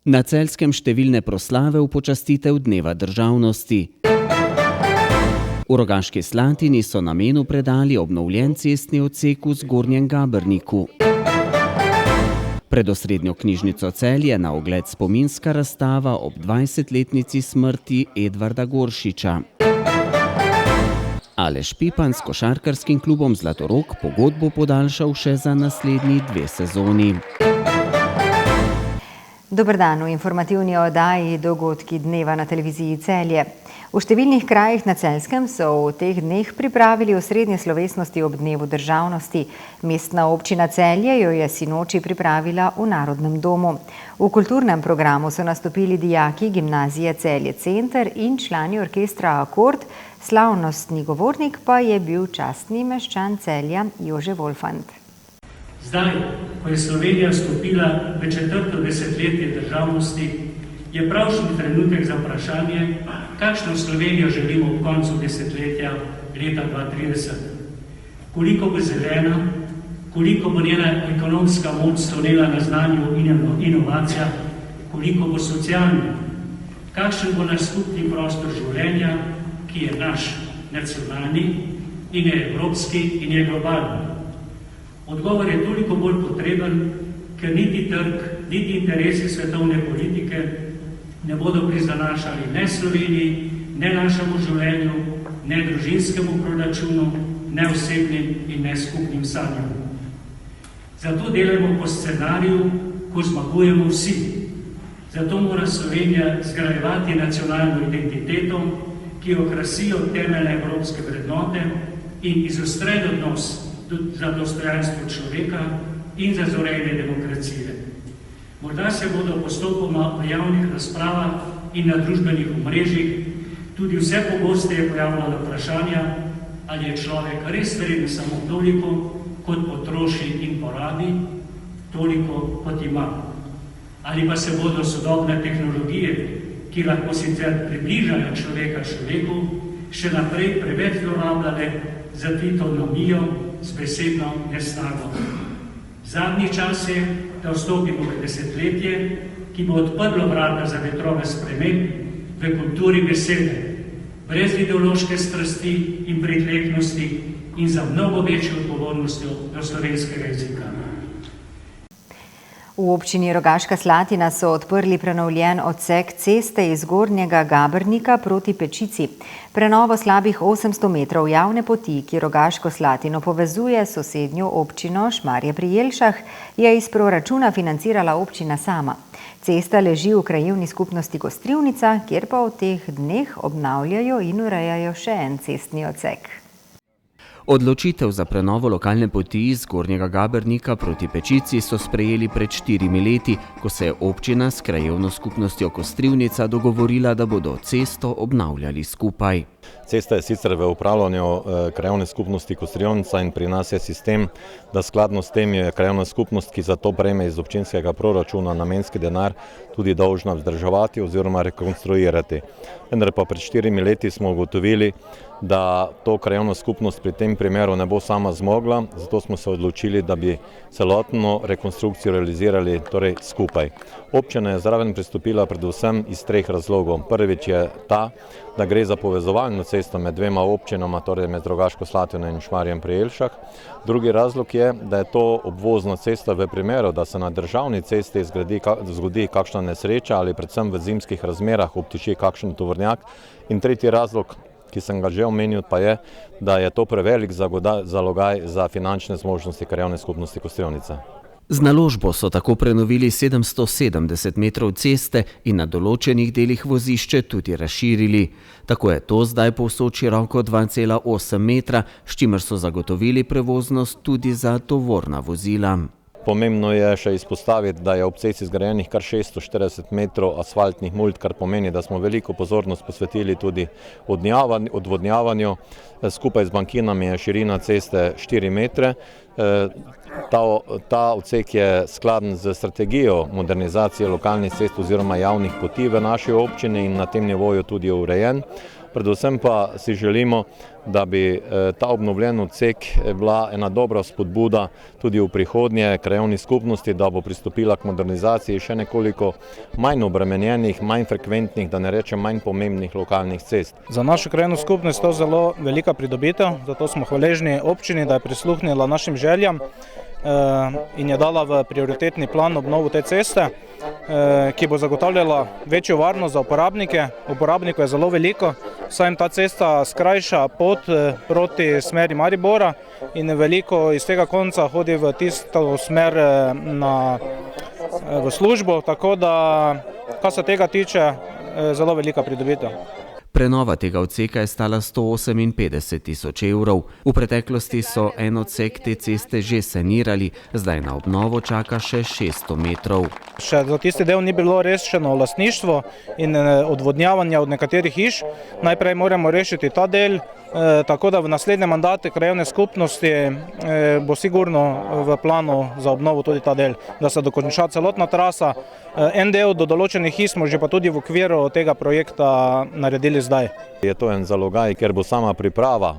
Na Celjskem številne proslave v počastitev Dneva državnosti. V Rogaški Slatini so namenu predali obnovljen cestni odsek v Zgornjem Gaberniku. Pred osrednjo knjižnico Celje na ogled spominska razstava ob 20-letnici smrti Edvarda Goršiča. Aleš Pipan s košarkarskim klubom Zlatorog pogodbo podaljšal še za naslednji 2 sezoni. Dober dan v informativni oddaji Dogodki dneva na televiziji Celje. V številnih krajih na Celjskem so v teh dneh pripravili osrednje slovesnosti ob Dnevu državnosti. Mestna občina Celje jo je sinoči pripravila v Narodnem domu. V kulturnem programu so nastopili dijaki gimnazije Celje Center in člani orkestra Akord, slavnostni govornik pa je bil častni meščan Celja Jože Volfant. Zdaj, ko je Slovenija vstopila v 4. desetletje državnosti, je pravšnji trenutek za vprašanje, kakšno Slovenijo želimo ob koncu desetletja leta 2030. Koliko bo zelena, koliko bo njena ekonomska moč slonela na znanju in inovacijah, koliko bo socialna, kakšen bo naš skupni prostor življenja, ki je naš nacionalni in je evropski in je globalni. Odgovor je toliko bolj potreben, ker niti trg, niti interesi svetovne politike ne bodo prizanašali ne Sloveniji, ne našemu življenju, ne družinskemu proračunu, ne osebnim in ne skupnim sanjam. Zato delamo po scenariju, ko zmagujemo vsi. Zato mora Slovenija zgrajevati nacionalno identiteto, ki jo krasijo temeljne evropske vrednote in izostren odnos za dostojanstvo človeka in za zorenje demokracije. Morda se bodo postopoma v javnih razpravah in na družbenih omrežjih tudi vse pogosteje pojavljala vprašanja, ali je človek res vreden samo toliko, kot potroši in porabi, toliko, kot ima. Ali pa se bodo sodobne tehnologije, ki lahko sicer približajo človeka človeku, še naprej preveč zlorabljale za fitonomijo s besedno nesnago. Zadnji čas je, da vstopimo v desetletje, ki bo odprlo vrata za vetrove sprememb v kulturi besede, brez ideološke strasti in pritlehnosti in za mnogo večjo odgovornostjo do slovenskega jezika. V občini Rogaška Slatina so odprli prenovljen odsek ceste iz Zgornjega Gabernika proti Pečici. Prenovo slabih 800 metrov javne poti, ki Rogaško Slatino povezuje s sosednjo občino Šmarje pri Jelšah, je iz proračuna financirala občina sama. Cesta leži v krajevni skupnosti Kostrivnica, kjer pa v teh dneh obnavljajo in urejajo še en cestni odsek. Odločitev za prenovo lokalne poti iz Zgornjega Gabernika proti Pečici so sprejeli pred 4 leti, ko se je občina s krajevno skupnostjo Kostrivnica dogovorila, da bodo cesto obnavljali skupaj. Cesta je sicer v upravljanju krajevne skupnosti Kostrivnica in pri nas je sistem, da skladno s tem je krajevna skupnost, ki za to prejme iz občinskega proračuna namenski denar, tudi dolžna vzdrževati oziroma rekonstruirati. Vendar pa pred 4 leti smo ugotovili, da to krajevna skupnost pri tem primeru ne bo sama zmogla, zato smo se odločili, da bi celotno rekonstrukcijo realizirali torej skupaj. Občina je zraven pristopila predvsem iz 3 razlogov. Prvič je ta, da gre za povezovalno cesto med dvema občinama, torej med Rogaško Slatino in Šmarjem pri Jelšah. Drugi razlog je, da je to obvozna cesta v primeru, da se na državni cesti zgodi kakšna nesreča ali predvsem v zimskih razmerah obtiči kakšen tovornjak. In tretji razlog, ki sem ga že omenil, pa je, da je to prevelik zalogaj za finančne zmožnosti krajevne skupnosti Kostrivnica. Z naložbo so tako prenovili 770 metrov ceste in na določenih delih vozišče tudi razširili. Tako je to zdaj povsod široko 2,8 metra, s čimer so zagotovili prevoznost tudi za tovorna vozila. Pomembno je še izpostaviti, da je ob cesti zgrajenih kar 640 metrov asfaltnih mulj, kar pomeni, da smo veliko pozornost posvetili tudi odvodnjavanju. Skupaj z bankinami je širina ceste 4 metre. Ta odsek je skladen z strategijo modernizacije lokalnih cest oziroma javnih poti v naši občini in na tem nivoju tudi urejen. predvsem pa si želimo, da bi ta obnovljen odsek bila ena dobra spodbuda tudi v prihodnje krajevni skupnosti, da bo pristopila k modernizaciji še nekoliko manj obremenjenih, manj frekventnih, da ne rečem manj pomembnih lokalnih cest. Za našo krajevno skupnost je to zelo velika pridobitev, zato smo hvaležni občini, da je prisluhnila našim željam in je dala v prioritetni plan obnovu te ceste, ki bo zagotavljala večjo varnost za uporabnike. Uporabnikov je zelo veliko, saj jim ta cesta skrajša pot proti smeri Maribora in veliko iz tega konca hodi v tisto smer v službo, tako da, kar se tega tiče, zelo velika pridobitev. Prenova tega odseka je stala 158 tisoč evrov. V preteklosti so en odsek te ceste že sanirali, zdaj na obnovo čaka še 600 metrov. Še za tisti del ni bilo rešeno lastništvo in odvodnjavanje od nekaterih hiš. Najprej moramo rešiti ta del, tako da v naslednjem mandatu krajevne skupnosti bo sigurno v planu za obnovo tudi ta del, da se dokonča celotna trasa. En del do določenih hiš smo že pa tudi v okviru tega projekta naredili zdaj. Je to en zalogaj, ker bo sama priprava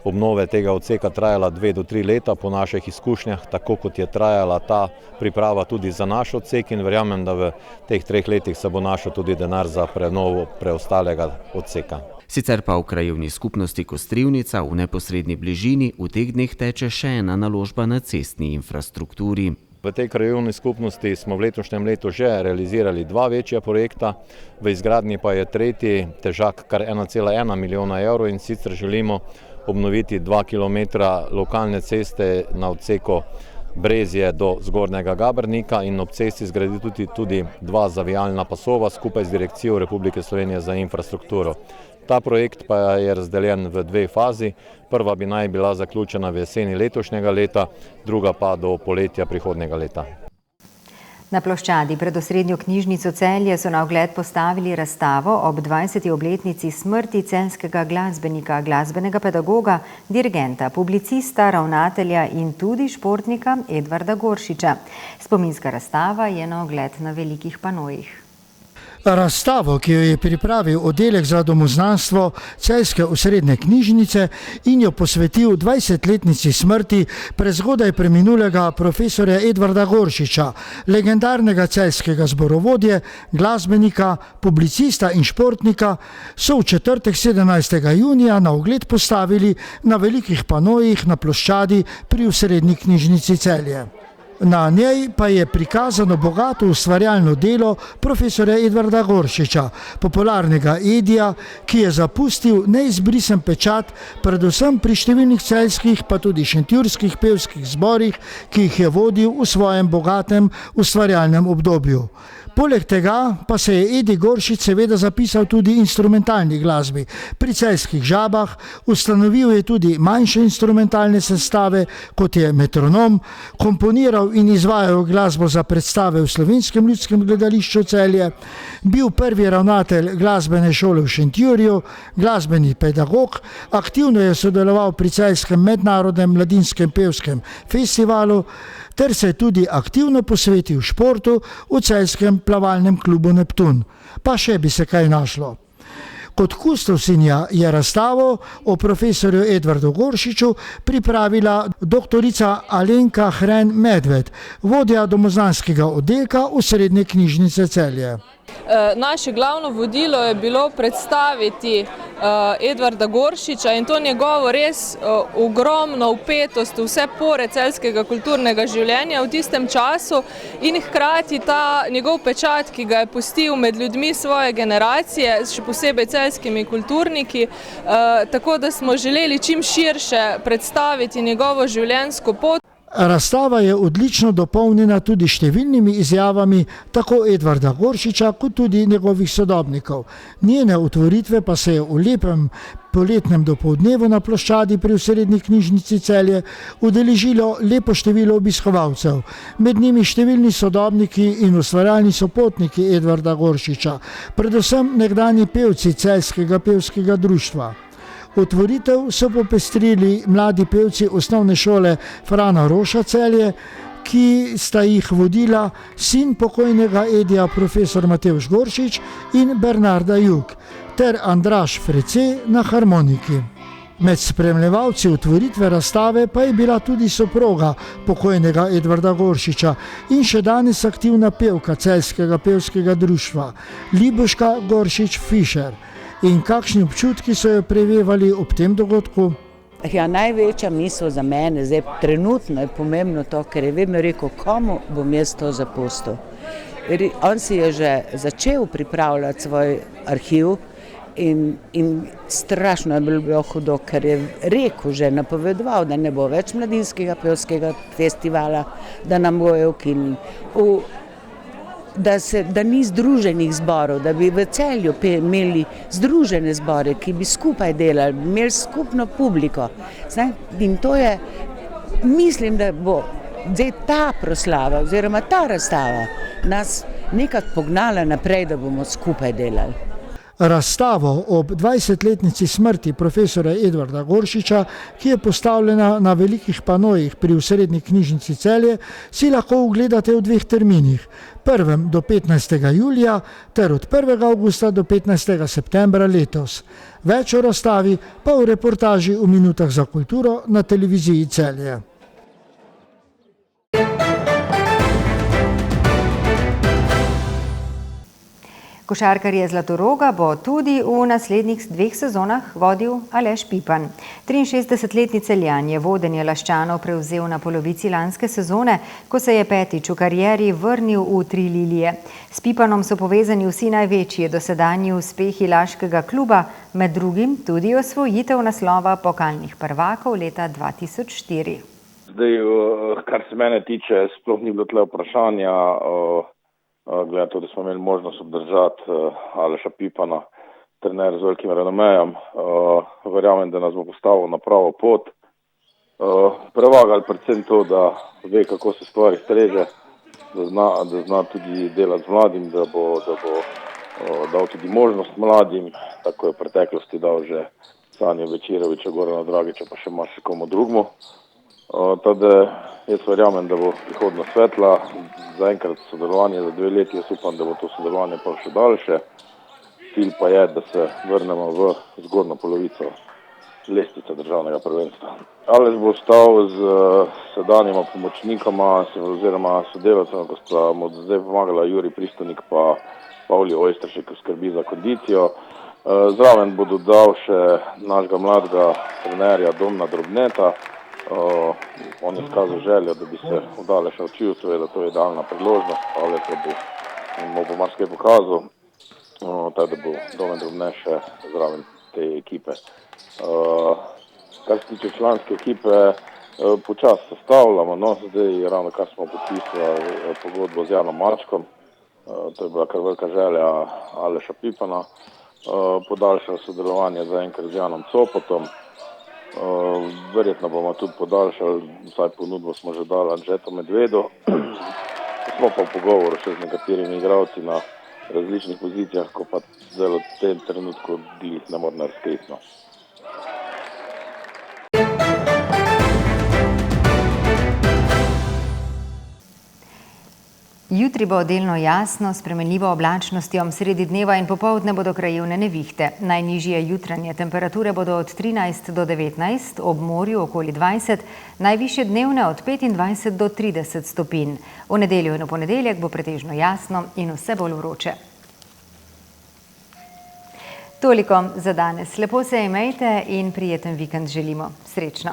obnove tega odseka trajala 2 do 3 leta po naših izkušnjah, tako kot je trajala ta priprava tudi za naš odsek in verjamem, da v teh 3 letih se bo našel tudi denar za prenovo preostalega odseka. Sicer pa v krajevni skupnosti Kostrivnica v neposredni bližini v teh dneh teče še ena naložba na cestni infrastrukturi. V tej krajevni skupnosti smo v letošnjem letu že realizirali 2 večja projekta, v izgradnji pa je tretji, težak kar 1,1 milijona evrov in sicer želimo obnoviti 2 kilometra lokalne ceste na odseku Brezje do Zgornjega Gabernika in ob cesti zgraditi tudi 2 zavijalna pasova skupaj z Direkcijo Republike Slovenije za infrastrukturo. Ta projekt pa je razdeljen v 2 fazi. Prva bi naj bila zaključena v jeseni letošnjega leta, druga pa do poletja prihodnjega leta. Na ploščadi pred osrednjo knjižnico Celje so na ogled postavili razstavo ob 20. obletnici smrti celjskega glasbenika, glasbenega pedagoga, dirigenta, publicista, ravnatelja in tudi športnika Edvarda Goršiča. Spominska razstava je na ogled na velikih panojih. Razstavo, ki jo je pripravil oddelek za domoznanstvo Celjske osrednje knjižnice in jo posvetil 20-letnici smrti prezgodaj preminulega profesorja Edvarda Goršiča, legendarnega celjskega zborovodje, glasbenika, publicista in športnika, so v četrtek 17. junija na ogled postavili na velikih panojih na ploščadi pri osrednji knjižnici Celje. Na njej pa je prikazano bogato ustvarjalno delo profesorja Edvarda Goršiča, popularnega Edija, ki je zapustil neizbrisen pečat predvsem pri številnih celjskih pa tudi šentjurskih pevskih zborih, ki jih je vodil v svojem bogatem ustvarjalnem obdobju. Poleg tega pa se je Edi Goršič seveda zapisal tudi instrumentalni glasbi. Pri Celjskih žabah ustanovil je tudi manjše instrumentalne sestave, kot je Metronom, komponiral in izvajal glasbo za predstave v Slovenskem ljudskem gledališču Celje, bil prvi ravnatelj glasbene šole v Šentjurju, glasbeni pedagog, aktivno je sodeloval pri Celjskem mednarodnem mladinskem pevskem festivalu, ter se tudi aktivno posvetil športu v celjskem plavalnem klubu Neptun. Pa še bi se kaj našlo. Kot kustosinja je razstavo o profesorju Edvardu Goršiču pripravila doktorica Alenka Hren Medved, vodja domoznanskega oddelka osrednje knjižnice Celje. Naše glavno vodilo je bilo predstaviti Edvarda Goršiča in to njegovo res ogromno vpetost v vse pore celjskega kulturnega življenja v tistem času in hkrati ta njegov pečat, ki ga je pustil med ljudmi svoje generacije, še posebej celjskimi kulturniki, tako da smo želeli čim širše predstaviti njegovo življenjsko pot. Razstava je odlično dopolnjena tudi številnimi izjavami tako Edvarda Goršiča kot tudi njegovih sodobnikov. Njene otvoritve pa se je v lepem poletnem dopoldnevu na ploščadi pri osrednji knjižnici Celje udeležilo lepo število obiskovalcev. Med njimi številni sodobniki in ustvarjalni sopotniki Edvarda Goršiča, predvsem nekdanji pevci Celjskega pevskega društva. Otvoritev so popestrili mladi pevci osnovne šole Frana Roša Celje, ki sta jih vodila sin pokojnega Edija profesor Matevž Goršič in Bernarda Jug ter Andraž Frece na harmoniki. Med spremljevalci otvoritve razstave pa je bila tudi soproga pokojnega Edvarda Goršiča in še danes aktivna pevka Celjskega pevskega društva Libuška Goršič-Fišer. In kakšni občutki so jo prevevali ob tem dogodku? Ja, največja misel za mene, zdaj trenutno je pomembno to, ker je vedno rekel, komu bom jaz to zapustil. On si je že začel pripravljati svoj arhiv in strašno je bilo hudo, ker je rekel, že napovedoval, da ne bo več mladinskega pevskega festivala, da nam bojo ukinili. Da ni združenih zborov, da bi v Celju imeli združene zbore, ki bi skupaj delali, imeli skupno publiko. In to je, mislim, da bo zdaj ta proslava oziroma ta razstava nas nekako pognala naprej, da bomo skupaj delali. Razstavo ob 20-letnici smrti profesora Edvarda Goršiča, ki je postavljena na velikih panojih pri Osrednji knjižnici Celje, si lahko ogledate v 2 terminih, 1. do 15. julija ter od 1. avgusta do 15. septembra letos. Več o razstavi pa v reportaži v Minutah za kulturo na televiziji Celje. Košarkarje Zlatoroga bo tudi v naslednjih 2 sezonah vodil Aleš Pipan. 63-letni Celjan je vodenje Laščanov prevzel na polovici lanske sezone, ko se je 5. v karieri vrnil v Tri lilije. S Pipanom so povezani vsi največji dosedanji uspehi laškega kluba, med drugim tudi osvojitev naslova pokalnih prvakov leta 2004. Zdaj, kar se mene tiče, sploh ni bilo tle vprašanja, glede to, da smo imeli možnost obdržati Aleša Pipana, trener z velikim renomejem. Verjamem, da nas bo postavil na pravo pot. Prevagali predvsem to, da ve, kako se stvari streže, da zna tudi delati z mladim, da bo dal tudi možnost mladim, tako je v preteklosti dal že Sanju Večeroviča, Gorana Dragiča, pa še marsikomu drugemu. Tada jaz verjamem, da bo prihodnost svetla. Zaenkrat sodelovanje za 2 leti, jaz upam, da bo to sodelovanje pa še daljše. Cilj pa je, da se vrnemo v zgornjo polovico lestvice državnega prvenstva. Aleš bo ostal z sedanjima pomočnikoma oziroma sodelavcema, ko sta mu zdaj pomagala Jurij Pristanik pa Pavli Ojsteršek, ki skrbi za kondicijo. Zraven bo dodal še našega mladega trenerja Domna Drobneta. On je skazal željo, da bi se od Aleša učil, seveda to je idealna priložnost, Aleš mu bo marsikaj pokazal, tako da bo Domen Drobne še zraven te ekipe. Kar se tiče članske ekipe, počasi sestavljamo, zdaj ravno kar smo podpisali pogodbo z Janom Marčkom, to je bila kar velika želja Aleša Pipana, podaljšal sodelovanje zaenkrat z Janom Copotom. Verjetno bomo tudi podaljšali, vsaj ponudbo smo že dali Anžetu Medvedu. Smo pa v pogovoru še z nekaterimi igralci na različnih pozicijah, ko pa zdaj v tem trenutku jih ne moramo razkriti. Jutri bo delno jasno, s spremenljivo oblačnostjo, sredi dneva in popoldne bodo krajevne nevihte. Najnižje jutranje temperature bodo od 13 do 19, ob morju okoli 20, najvišje dnevne od 25 do 30 stopinj. V nedeljo in v ponedeljek bo pretežno jasno in vse bolj vroče. Toliko za danes. Lepo se imejte in prijeten vikend želimo. Srečno!